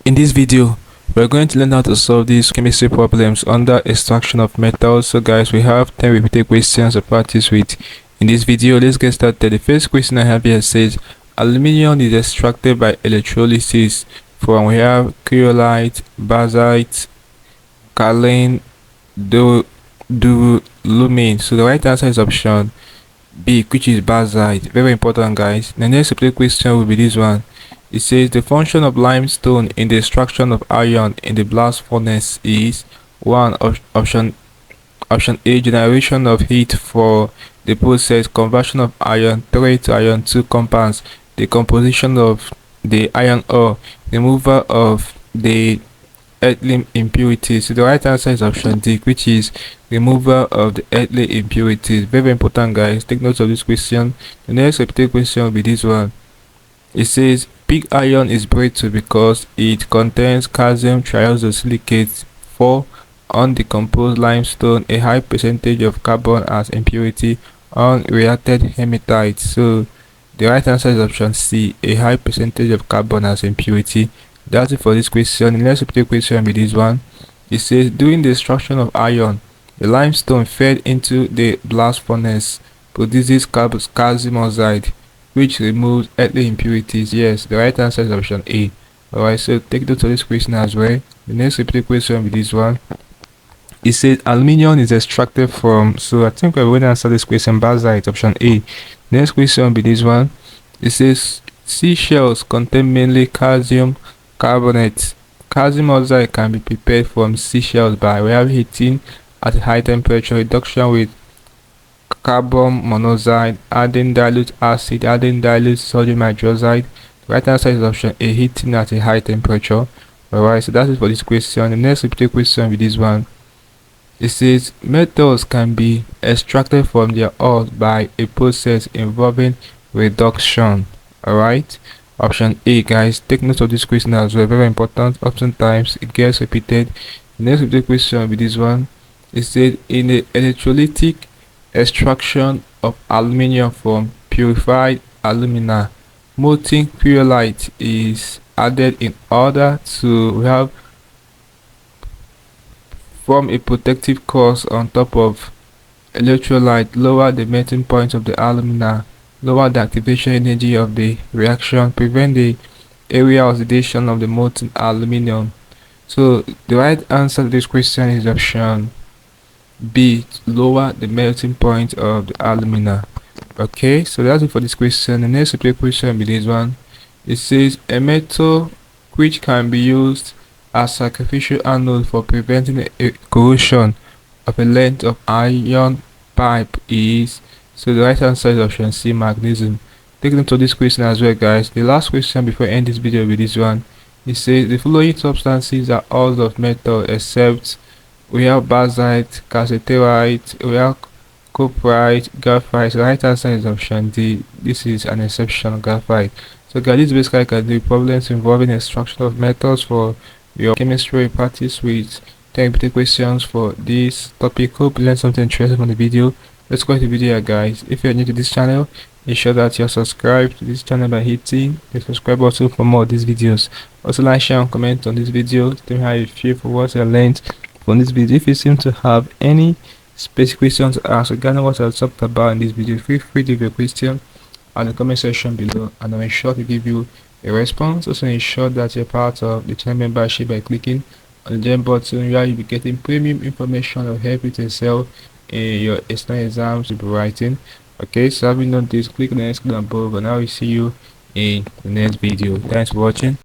In this video, we're going to learn how to solve these chemistry problems under extraction of metals. So guys, we have 10 repeated questions to practice with. In this video, let's get started. The first question I have here says, aluminium is extracted by electrolysis from, we have cryolite, basalt, kaolin, duralumin. So the right answer is option B, which is basalt. Very important, guys. The next repeated question will be this one. It says the function of limestone in the extraction of iron in the blast furnace is 1. Option A, generation of heat for the process, conversion of iron 3 to iron 2 compounds, decomposition of the iron ore, removal of the earthly impurities. So the right answer is option D, which is removal of the earthly impurities. Very important, guys. Take note of this question. The next repeated question will be this one. It says pig iron is brittle because it contains calcium triosilicate. 4. Undecomposed limestone, a high percentage of carbon as impurity. Unreacted hematite. So the right answer is option C, a high percentage of carbon as impurity. That's it for this question. The next repeated question will be this one. It says during the extraction of iron, the limestone fed into the blast furnace produces calcium oxide, which removes earthly impurities. Yes, the right answer is option A. Alright, so take note of this question as well. The next repeated question will be this one. It says aluminium is extracted from, so I think we're going to answer this question basalt, option A. Next question will be this one. It says seashells contain mainly calcium carbonate. Calcium oxide can be prepared from seashells by heating at a high temperature, reduction with carbon monoxide, adding dilute acid, adding dilute sodium hydroxide. The right answer is option A, heating at a high temperature. Alright, so that's it for this question. The next repeated question with this one. It says metals can be extracted from their ores by a process involving reduction. Alright, option A, guys. Take note of this question as well. Very important. Oftentimes it gets repeated. The next repeated question will be this one. It says in the electrolytic extraction of aluminium from purified alumina, molten cryolite is added in order to form a protective course on top of electrolyte, lower the melting point of the alumina, lower the activation energy of the reaction, prevent the area oxidation of the molten aluminium. So the right answer to this question is option B, lower the melting point of the alumina. Okay, so that's it for this question. The next repeated question will be this one. It says a metal which can be used as sacrificial anode for preventing a corrosion of a length of iron pipe is, so the right answer is option C, magnesium. Take note of this question as well, guys. The last question before I end this video will be this one. It says the following substances are all of metal except we have basalt, calciterite, we have cuprite, graphite. So the right answer is option D. This is an exception, graphite. So guys, this basically can do problems involving extraction of metals for your chemistry practice with 10 repeated questions for this topic. Hope you learned something interesting from the video. Let's go to the video, guys. If you're new to this channel, ensure that you're subscribed to this channel by hitting the subscribe button for more of these videos. Also like, share and comment on this video. Tell me how you feel for what you learned from this video. If you seem to have any specific questions to ask regarding what I talked about in this video, feel free to leave your question in the comment section below and I'll ensure to give you a response. Also ensure that you're part of the channel membership by clicking on the join button, where you'll be getting premium information of help you to excel in your external exams you'll be writing. Okay, so having done this, click on the next clip above and I will see you in the next video. Thanks for watching.